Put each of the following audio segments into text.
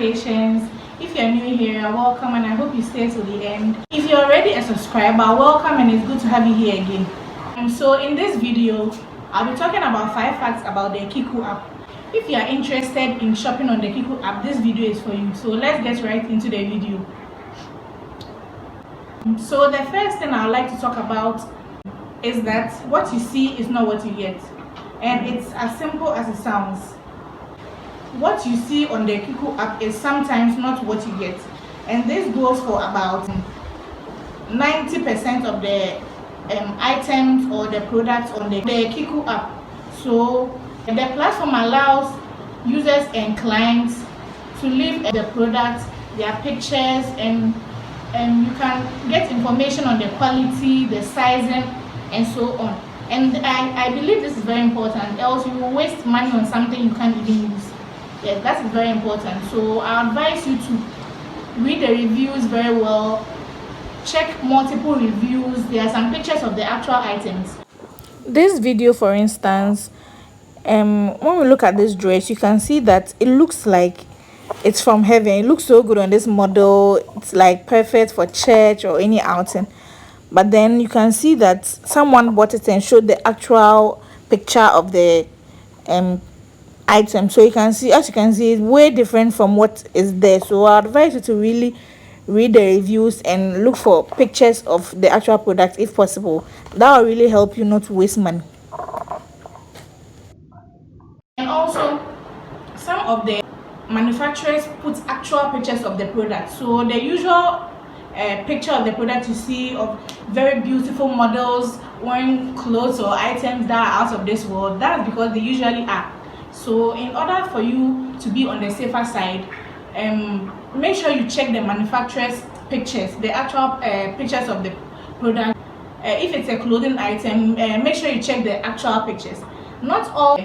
patience. If you're new here, welcome, and I hope you stay till the end. If you're already a subscriber, welcome, and it's good to have you here again. So in this video, I'll be talking about 5 facts about the KiKUU app. If you are interested in shopping on the KiKUU app, this video is for you. So let's get right into the video. So the first thing I would like to talk about is that what you see is not what you get, and it's as simple as it sounds. What you see on the KiKUU app is sometimes not what you get, and this goes for about 90% of the items or the products on the KiKUU app. So the platform allows users and clients to leave the products, their pictures, and you can get information on the quality, the sizing, and so on. And I believe this is very important, else you will waste money on something you can't even use. Yes, that is very important. So I advise you to read the reviews very well, check multiple reviews. There are some pictures of the actual items. This video, for instance, when we look at this dress, you can see that it looks like it's from heaven. It looks so good on this model. It's like perfect for church or any outing. But then you can see that someone bought it and showed the actual picture of the item. So you can see, as you can see, it's way different from what is there. So I advise you to really read the reviews and look for pictures of the actual product if possible. That will really help you not to waste money. And also, some of the manufacturers put actual pictures of the product. So the usual picture of the product you see of very beautiful models wearing clothes or items that are out of this world, that's because they usually are. So in order for you to be on the safer side, make sure you check the manufacturer's pictures, the actual pictures of the product. If it's a clothing item, make sure you check the actual pictures. Not all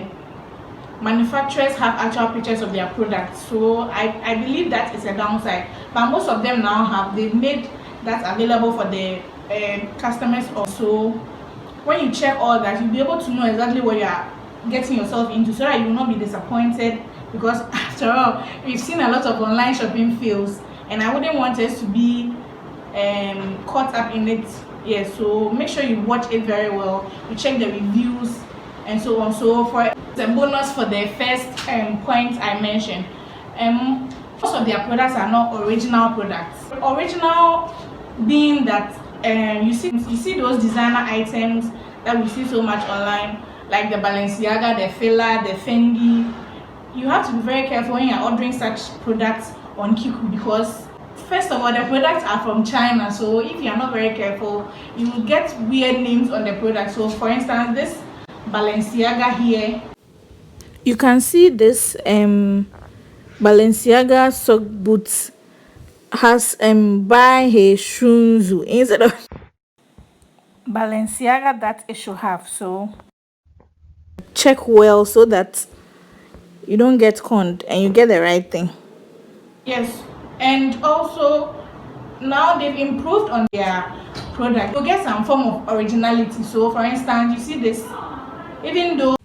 manufacturers have actual pictures of their products, so I believe that is a downside, but most of them now have. They've made that available for the customers also. When you check all that, you'll be able to know exactly what you are getting yourself into, so that you will not be disappointed, because after all, we've seen a lot of online shopping fails, and I wouldn't want us to be caught up in it. Yes, so make sure you watch it very well, you check the reviews and so on. So for the bonus for the first point I mentioned, most of their products are not original products. Original being that you see those designer items that we see so much online, like the Balenciaga, the Fila, the Fendi. You have to be very careful when you're ordering such products on KiKUU, because first of all, the products are from China. So if you're not very careful, you will get weird names on the product. So for instance, this Balenciaga here, you can see this Balenciaga sock boots has buy his shoes instead of Balenciaga that it should have. So check well so that you don't get conned and you get the right thing. yes. And also now they've improved on their product. You get some form of originality. So for instance, you see this, even though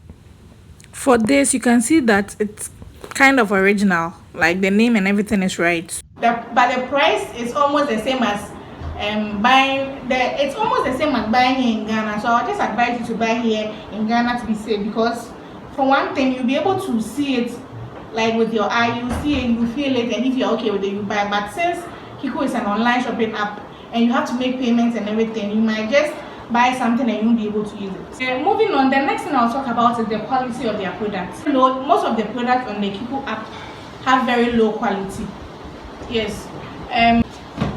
for this you can see that it's kind of original, like the name and everything is right, but the price is almost the same as it's almost the same as buying here in Ghana. So I'll just advise you to buy here in Ghana to be safe, because for one thing, you'll be able to see it like with your eye. You see it, you feel it, and if you're okay with it, you buy. But since KiKUU is an online shopping app and you have to make payments and everything, you might just buy something and you won't be able to use it. Moving on, the next thing I'll talk about is the quality of their products. Most of the products on the KiKUU app have very low quality. Yes.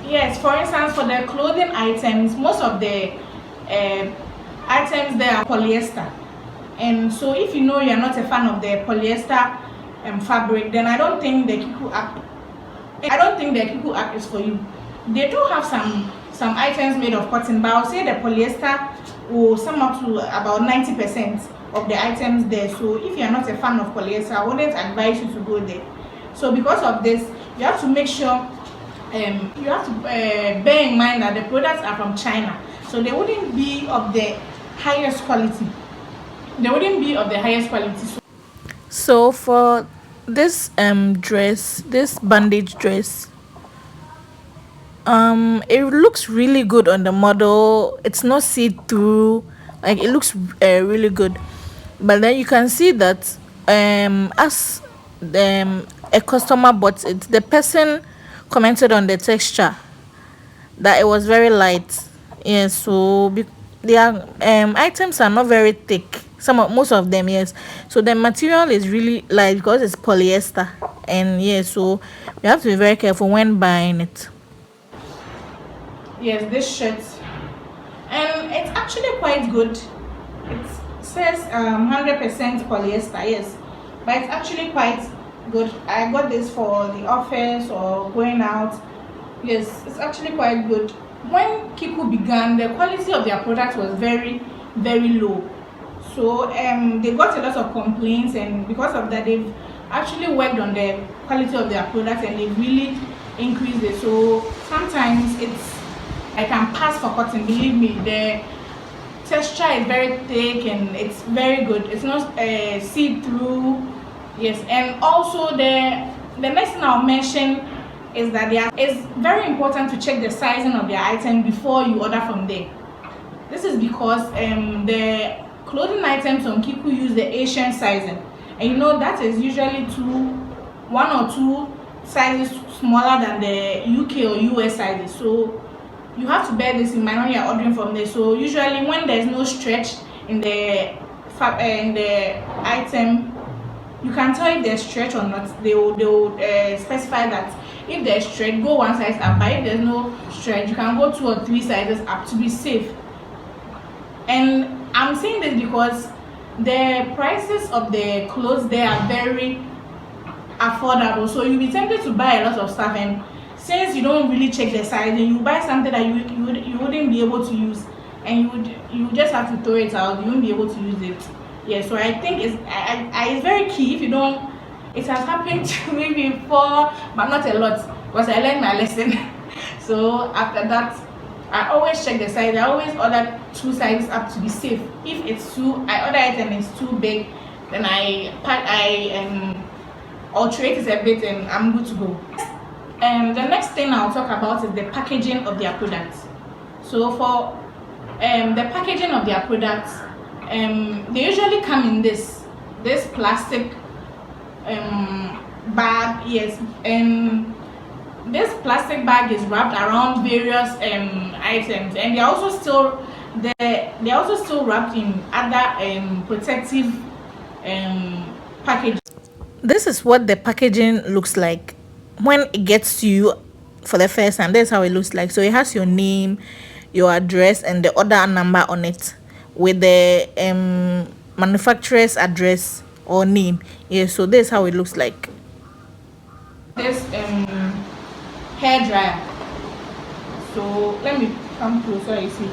Yes, for instance, for the clothing items, most of the items there are polyester. And so if you know you're not a fan of the polyester fabric, then I don't think the KiKUU app is for you. They do have some items made of cotton, but I'll say the polyester will sum up to about 90% of the items there. So if you're not a fan of polyester, I wouldn't advise you to go there. So because of this, you have to make sure you have to bear in mind that the products are from China, so they wouldn't be of the highest quality. So So for this dress, this bandage dress, it looks really good on the model. It's not see-through, like it looks really good. But then you can see that as a customer bought it, the person commented on the texture that it was very light. Yes, so their items are not very thick. Most of them, yes. So the material is really light because it's polyester, and yes, so you have to be very careful when buying it. Yes, this shirt, and it's actually quite good. It says 100% polyester, yes, but it's actually quite good. I got this for the office or going out. Yes, it's actually quite good. When KiKUU began, the quality of their product was very, very low. So they got a lot of complaints, and because of that, they've actually worked on the quality of their product, and they've really increased it. So sometimes I can pass for cotton. Believe me, the texture is very thick and it's very good. It's not see-through. Yes, and also the next thing I'll mention is that it's very important to check the sizing of their item before you order from there. This is because the clothing items on KiKUU use the Asian sizing, and you know that is usually one or two sizes smaller than the UK or US sizes. So you have to bear this in mind when you're ordering from there. So usually when there's no stretch in the item, you can tell if there's stretch or not. They will specify that if there's stretch, go one size up, but if there's no stretch, you can go 2 or 3 sizes up to be safe. And I'm saying this because the prices of the clothes there are very affordable, so you'll be tempted to buy a lot of stuff, and since you don't really check the size, you buy something that you wouldn't be able to use, and you just have to throw it out. You won't be able to use it. Yeah, so I think it's very key. If you don't, it has happened to me before, but not a lot, because I learned my lesson. So after that, I always check the size. I always order 2 sizes up to be safe. If it's I order it and it's too big, then I alterate it a bit and I'm good to go. The next thing I'll talk about is the packaging of their products. So for the packaging of their products, they usually come in this plastic bag. Yes, and this plastic bag is wrapped around various items, and they're also still wrapped in other protective packaging. This is what the packaging looks like when it gets to you for the first time. That's how it looks like. So it has your name, your address, and the order number on it with the manufacturer's address or name. Yeah, so this is how it looks like. This hair dryer. So let me come closer, you see.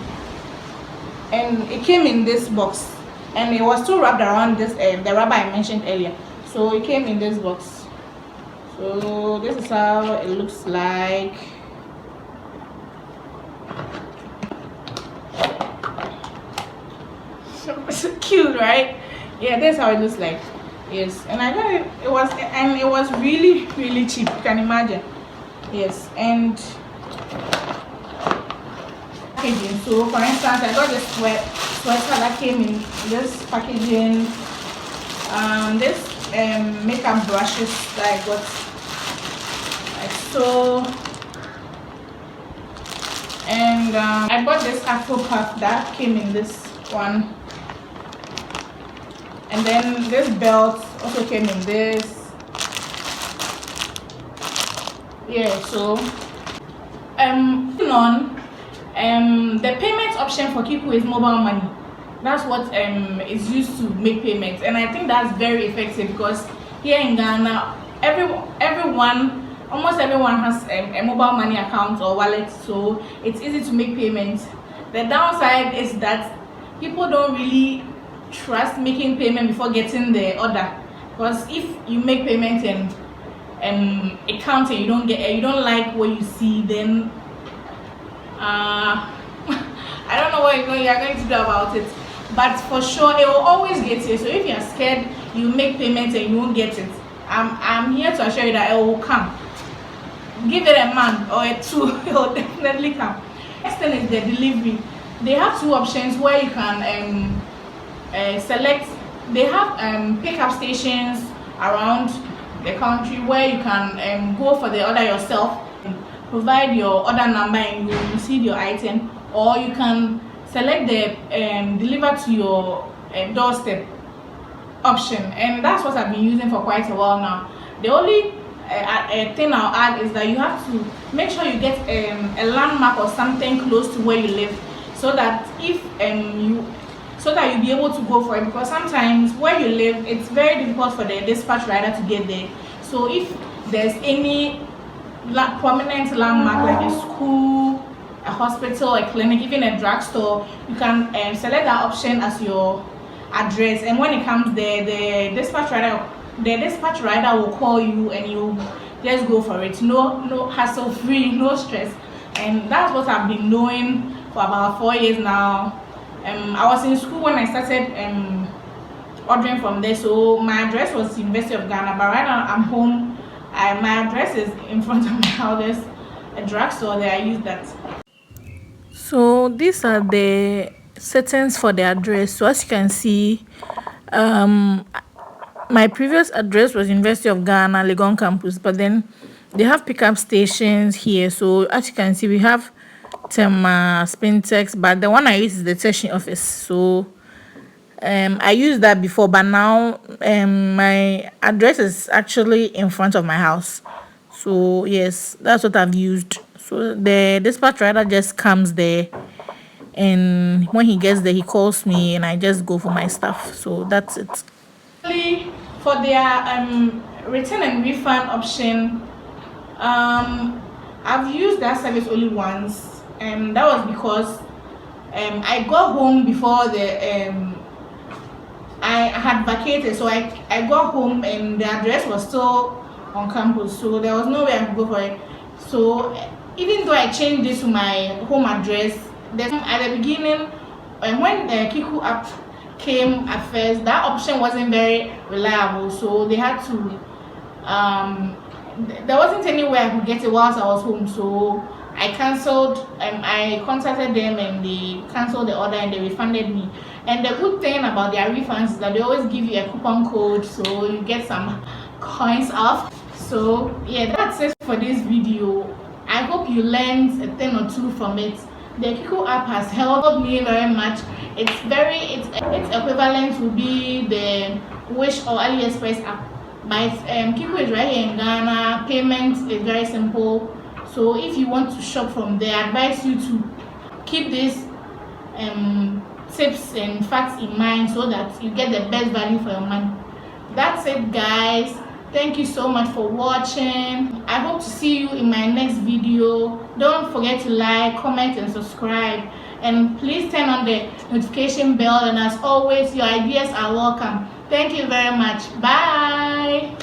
And it came in this box, and it was still wrapped around this the rubber I mentioned earlier. So it came in this box. So this is how it looks like. So cute, right? Yeah, that's how it looks like. Yes, and I got it. It was really, really cheap. You can imagine. Yes, and packaging. So for instance, I got this sweater that came in this packaging. This makeup brushes that I got. And I bought this Afro puff that came in this one, and then this belt also came in this. Yeah, so the payment option for KiKUU is mobile money. That's what is used to make payments, and I think that's very effective because here in Ghana, almost everyone has a mobile money account or wallet, so it's easy to make payments. The downside is that people don't really trust making payment before getting the order, because if you make payment and it counts and you don't like what you see, then I don't know what you're going to do about it. But for sure, it will always get you. So if you're scared, you make payments and you won't get it. I'm here to assure you that it will come. Give it a month or a two, it will definitely come. Next thing is the delivery. They have two options where you can select. They have pickup stations around the country where you can go for the order yourself, provide your order number and you will receive your item, or you can select the deliver to your doorstep option, and that's what I've been using for quite a while now. The only thing I'll add is that you have to make sure you get a landmark or something close to where you live, so that if you'll be able to go for it, because sometimes where you live it's very difficult for the dispatch rider to get there. So if there's any prominent landmark like a school, a hospital, a clinic, even a drugstore, you can select that option as your address, and when it comes there, the dispatch rider will call you and you just go for it. No hassle free, no stress. And that's what I've been doing for about 4 years now. I was in school when I started ordering from there, so my address was University of Ghana, but right now I'm home. My address is in front of my house. There's a drugstore there. I use that. So these are the settings for the address. So as you can see, my previous address was University of Ghana, Legon campus, but then they have pickup stations here. So as you can see, we have Tema, Spintex, but the one I use is the Teshin office. So I used that before, but now my address is actually in front of my house. So yes, that's what I've used. So the dispatch rider just comes there, and when he gets there, he calls me, and I just go for my stuff. So that's it. For their return and refund option, I've used that service only once, and that was because I got home before I had vacated, so I got home and the address was still on campus, so there was no way I could go for it. So even though I changed this to my home address, at the beginning, when the KiKUU app came at first, that option wasn't very reliable, so they had to there wasn't any way I could get it whilst I was home, so I cancelled. I contacted them and they cancelled the order and they refunded me. And the good thing about their refunds is that they always give you a coupon code, so you get some coins off. So yeah, that's it for this video. I hope you learned a thing or two from it. The KiKUU app has helped me very much. It's equivalent to be the Wish or AliExpress app. My KiKUU is right here in Ghana. Payment is very simple. So if you want to shop from there, I advise you to keep these tips and facts in mind so that you get the best value for your money. That's it, guys. Thank you so much for watching. I hope to see you in my next video. Don't forget to like, comment and subscribe, and please turn on the notification bell, and as always, your ideas are welcome. Thank you very much. Bye.